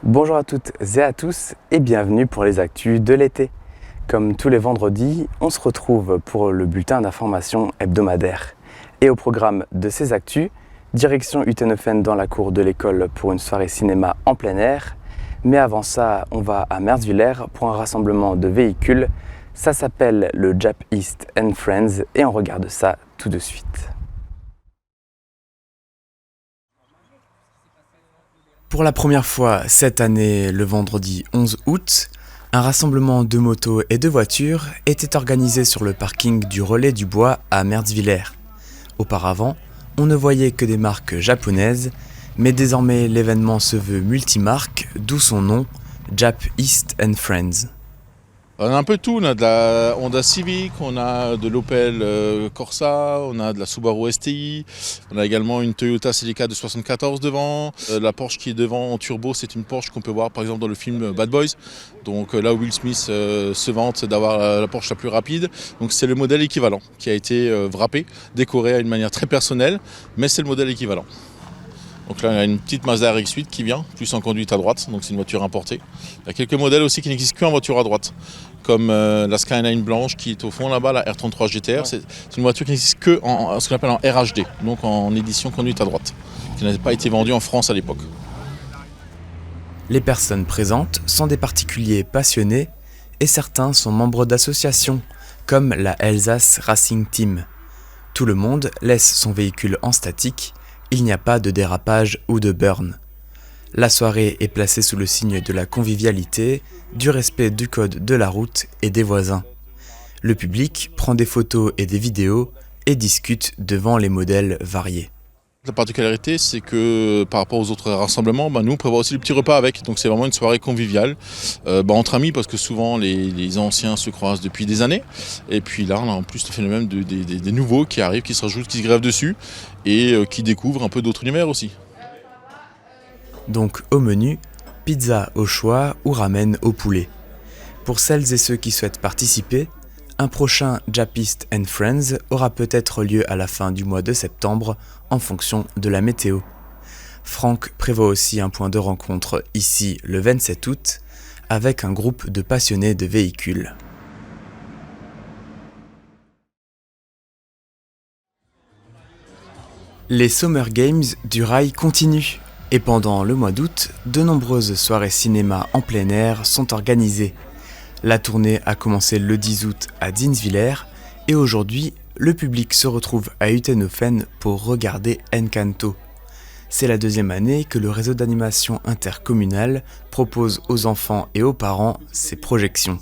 Bonjour à toutes et à tous et bienvenue pour les actus de l'été. Comme tous les vendredis, on se retrouve pour le bulletin d'information hebdomadaire. Et au programme de ces actus, direction Utenhofen dans la cour de l'école pour une soirée cinéma en plein air. Mais avant ça, on va à Merzwiller pour un rassemblement de véhicules. Ça s'appelle le Jap East and Friends et on regarde ça tout de suite. Pour la première fois cette année, le vendredi 11 août, un rassemblement de motos et de voitures était organisé sur le parking du Relais du Bois à Merzwiller. Auparavant, on ne voyait que des marques japonaises, mais désormais l'événement se veut multimarque, d'où son nom, Jap East and Friends. On a un peu tout, on a de la Honda Civic, on a de l'Opel Corsa, on a de la Subaru STI, on a également une Toyota Celica de 74 devant. La Porsche qui est devant en turbo, c'est une Porsche qu'on peut voir par exemple dans le film Bad Boys. Donc là où Will Smith se vante d'avoir la Porsche la plus rapide. Donc c'est le modèle équivalent qui a été wrappé, décoré d'une manière très personnelle, mais c'est le modèle équivalent. Donc là, on a une petite Mazda RX-8 qui vient, plus en conduite à droite, donc c'est une voiture importée. Il y a quelques modèles aussi qui n'existent qu'en voiture à droite, comme la Skyline blanche qui est au fond là-bas, la R33 GTR. C'est une voiture qui n'existe que en ce qu'on appelle en RHD, donc en édition conduite à droite, qui n'a pas été vendue en France à l'époque. Les personnes présentes sont des particuliers passionnés et certains sont membres d'associations, comme la Elsace Racing Team. Tout le monde laisse son véhicule en statique. Il n'y a pas de dérapage ou de burn. La soirée est placée sous le signe de la convivialité, du respect du code de la route et des voisins. Le public prend des photos et des vidéos et discute devant les modèles variés. La particularité, c'est que par rapport aux autres rassemblements, nous on prévoit aussi le petit repas avec. Donc c'est vraiment une soirée conviviale, entre amis, parce que souvent les anciens se croisent depuis des années. Et puis là, on a en plus le phénomène des nouveaux qui arrivent, qui se rajoutent, qui se grèvent dessus et qui découvrent un peu d'autres univers aussi. Donc au menu, pizza au choix ou ramen au poulet. Pour celles et ceux qui souhaitent participer, un prochain Jap East and Friends aura peut-être lieu à la fin du mois de septembre en fonction de la météo. Franck prévoit aussi un point de rencontre ici le 27 août avec un groupe de passionnés de véhicules. Les Summer Games du rail continuent et pendant le mois d'août, de nombreuses soirées cinéma en plein air sont organisées. La tournée a commencé le 10 août à Dinswiller et aujourd'hui, le public se retrouve à Utenhofen pour regarder Encanto. C'est la deuxième année que le réseau d'animation intercommunal propose aux enfants et aux parents ces projections.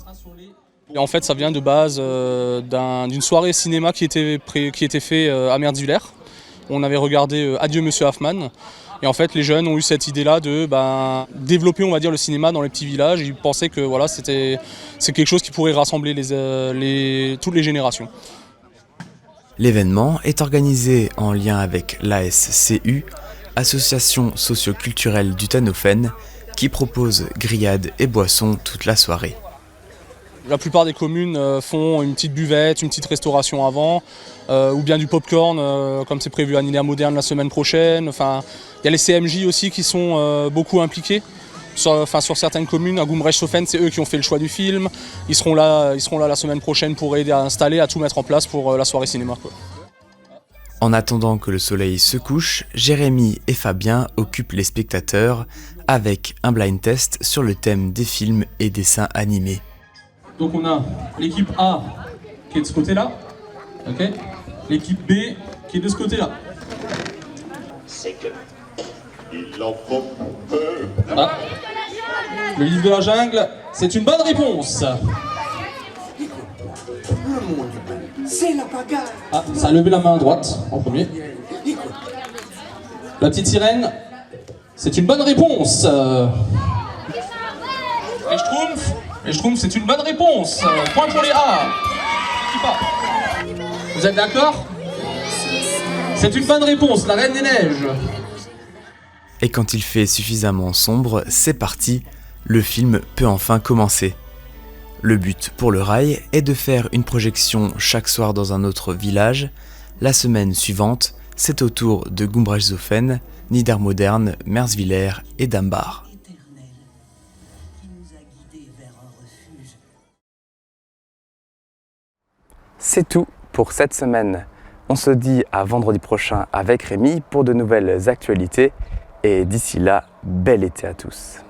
Et en fait, ça vient de base d'une soirée cinéma qui était faite à Merzwiller. On avait regardé Adieu Monsieur Hoffman. Et en fait, les jeunes ont eu cette idée-là de développer, on va dire, le cinéma dans les petits villages. Ils pensaient que voilà, c'est quelque chose qui pourrait rassembler toutes les générations. L'événement est organisé en lien avec l'ASCU, Association socio-culturelle d'Utenhofen, qui propose grillades et boissons toute la soirée. La plupart des communes font une petite buvette, une petite restauration avant, ou bien du popcorn, comme c'est prévu à Nidère Moderne la semaine prochaine. Enfin, il y a les CMJ aussi qui sont beaucoup impliqués. Sur certaines communes, à Gumbrechtshofen, c'est eux qui ont fait le choix du film. Ils seront là la semaine prochaine pour aider à installer, à tout mettre en place pour la soirée cinéma, quoi. En attendant que le soleil se couche, Jérémy et Fabien occupent les spectateurs avec un blind test sur le thème des films et dessins animés. Donc on a l'équipe A qui est de ce côté-là, ok. L'équipe B qui est de ce côté-là. C'est que il en faut peu. Ah. Le livre de la jungle, c'est une bonne réponse. C'est la bagarre. Ah, ça a levé la main à droite en premier. La petite sirène, c'est une bonne réponse. Les Schtroumpfs, c'est une bonne réponse. Point pour les A. Vous êtes d'accord? C'est une bonne réponse, la Reine des Neiges. Et quand il fait suffisamment sombre, c'est parti, le film peut enfin commencer. Le but pour le rail est de faire une projection chaque soir dans un autre village. La semaine suivante, c'est au tour de Gumbrechtshofen, Nidère Moderne, Merzwiller et Dambach. C'est tout pour cette semaine. On se dit à vendredi prochain avec Rémi pour de nouvelles actualités. Et d'ici là, bel été à tous.